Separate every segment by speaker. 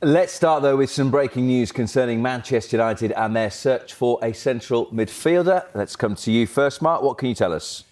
Speaker 1: Let's start, though, with some breaking news concerning Manchester United and their search for a central midfielder. Let's come to you first, Mark. What can you tell us?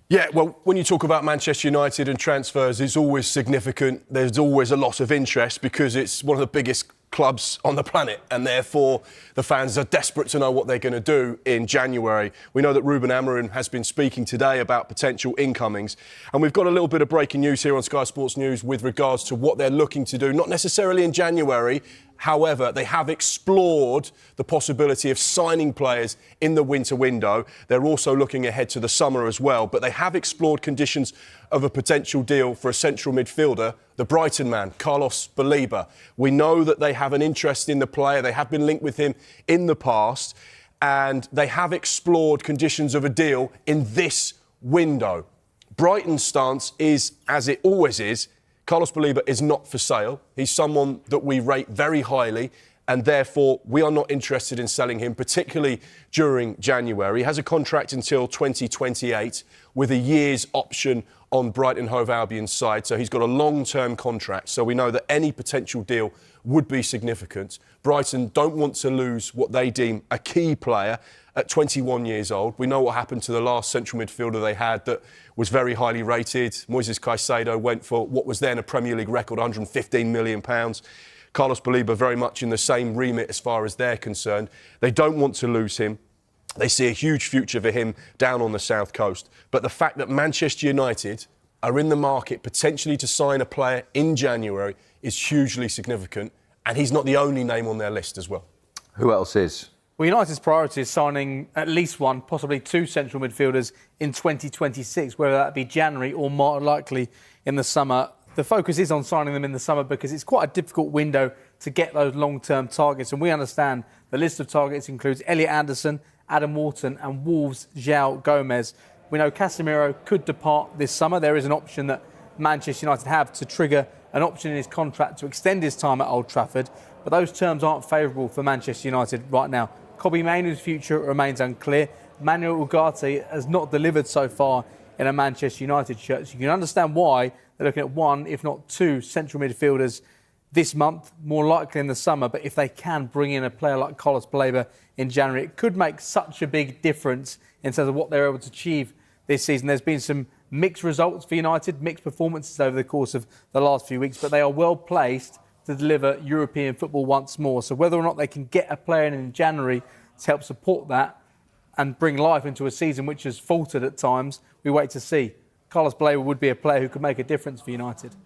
Speaker 2: Yeah, well, when you talk about Manchester United and transfers, it's always significant. There's always a lot of interest because it's one of the biggest clubs on the planet, and therefore the fans are desperate to know what they're going to do in January. We know that Ruben Amorim has been speaking today about potential incomings, and we've got a little bit of breaking news here on Sky Sports News with regards to what they're looking to do, not necessarily in January. However, they have explored the possibility of signing players in the winter window. They're also looking ahead to the summer as well, but they have explored conditions of a potential deal for a central midfielder, the Brighton man, Carlos Baleba. We know that they have an interest in the player. They have been linked with him in the past, and they have explored conditions of a deal in this window. Brighton's stance is, as it always is, Carlos Baleba is not for sale. He's someone that we rate very highly, and therefore we are not interested in selling him, particularly during January. He has a contract until 2028 with a year's option on Brighton Hove Albion's side, so he's got a long-term contract, so we know that any potential deal would be significant. Brighton don't want to lose what they deem a key player at 21 years old. We know what happened to the last central midfielder they had that was very highly rated. Moises Caicedo went for what was then a Premier League record, £115 million. Carlos Baleba very much in the same remit as far as they're concerned. They don't want to lose him. They see a huge future for him down on the south coast. But the fact that Manchester United are in the market potentially to sign a player in January is hugely significant, and he's not the only name on their list as well.
Speaker 1: Who else is?
Speaker 3: Well, United's priority is signing at least one, possibly two central midfielders in 2026, whether that be January or more likely in the summer. The focus is on signing them in the summer because it's quite a difficult window to get those long-term targets. And we understand the list of targets includes Elliot Anderson, Adam Wharton and Wolves' João Gomez. We know Casemiro could depart this summer. There is an option that Manchester United have to trigger an option in his contract to extend his time at Old Trafford. But those terms aren't favourable for Manchester United right now. Kobbie Mainoo's future remains unclear. Manuel Ugarte has not delivered so far in a Manchester United shirt. So you can understand why they're looking at one, if not two, central midfielders this month, more likely in the summer. But if they can bring in a player like Carlos Baleba in January, it could make such a big difference in terms of what they're able to achieve this season. There's been some mixed results for United, mixed performances over the course of the last few weeks, but they are well placed to deliver European football once more. So whether or not they can get a player in January to help support that and bring life into a season which has faltered at times, we wait to see. Carlos Baleba would be a player who could make a difference for United.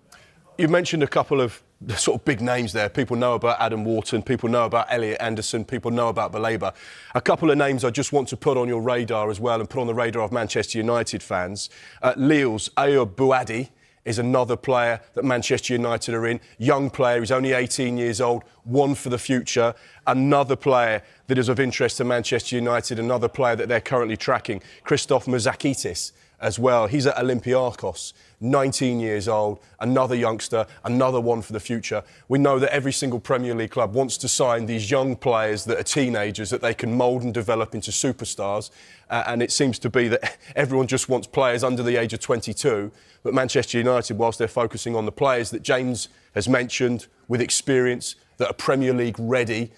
Speaker 2: You mentioned a couple of sort of big names there. People know about Adam Wharton, people know about Elliot Anderson, people know about Baleba. A couple of names I just want to put on your radar as well and put on the radar of Manchester United fans. Lille's Ayoub Bouadi is another player that Manchester United are in. Young player, he's only 18 years old, one for the future. Another player that is of interest to Manchester United, another player that they're currently tracking, Christoph Mouzakitis as well. He's at Olympiacos, 19 years old, another youngster, another one for the future. We know that every single Premier League club wants to sign these young players that are teenagers that they can mould and develop into superstars. And it seems to be that everyone just wants players under the age of 22. But Manchester United, whilst they're focusing on the players that James has mentioned with experience, that are Premier League ready,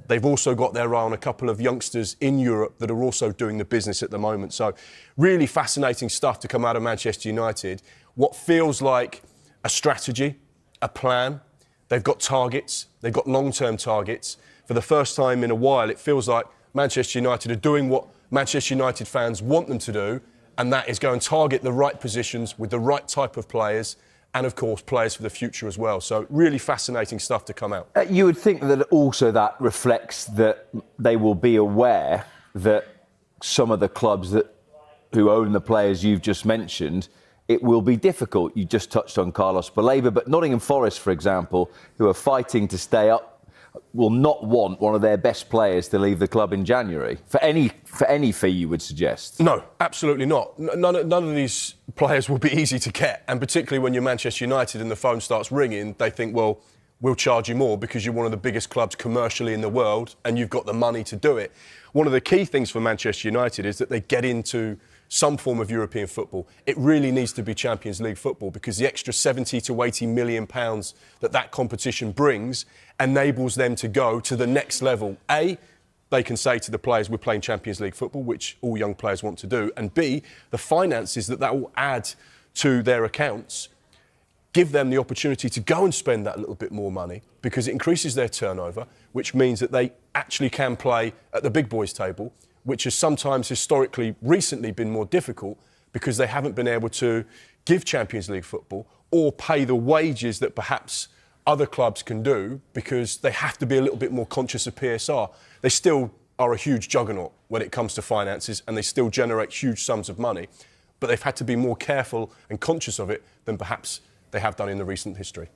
Speaker 2: they've also got their eye on a couple of youngsters in Europe that are also doing the business at the moment. So really fascinating stuff to come out of Manchester United. What feels like a strategy, a plan. They've got targets. They've got long-term targets. For the first time in a while, it feels like Manchester United are doing what Manchester United fans want them to do, and that is go and target the right positions with the right type of players and, of course, players for the future as well. So really fascinating stuff to come out.
Speaker 1: You would think that also that reflects that they will be aware that some of the clubs who own the players you've just mentioned, it will be difficult. You just touched on Carlos Baleba, but Nottingham Forest, for example, who are fighting to stay up, will not want one of their best players to leave the club in January for any fee, you would suggest.
Speaker 2: No, absolutely not. None of these players will be easy to get, and particularly when you're Manchester United and the phone starts ringing, they think, well, we'll charge you more because you're one of the biggest clubs commercially in the world and you've got the money to do it. One of the key things for Manchester United is that they get into some form of European football. It really needs to be Champions League football, because the extra 70 to 80 million pounds that competition brings enables them to go to the next level. A, they can say to the players, we're playing Champions League football, which all young players want to do. And B, the finances that will add to their accounts give them the opportunity to go and spend that little bit more money, because it increases their turnover, which means that they actually can play at the big boys table, which has sometimes historically, recently been more difficult because they haven't been able to give Champions League football or pay the wages that perhaps other clubs can do, because they have to be a little bit more conscious of PSR. They still are a huge juggernaut when it comes to finances, and they still generate huge sums of money, but they've had to be more careful and conscious of it than perhaps they have done in the recent history.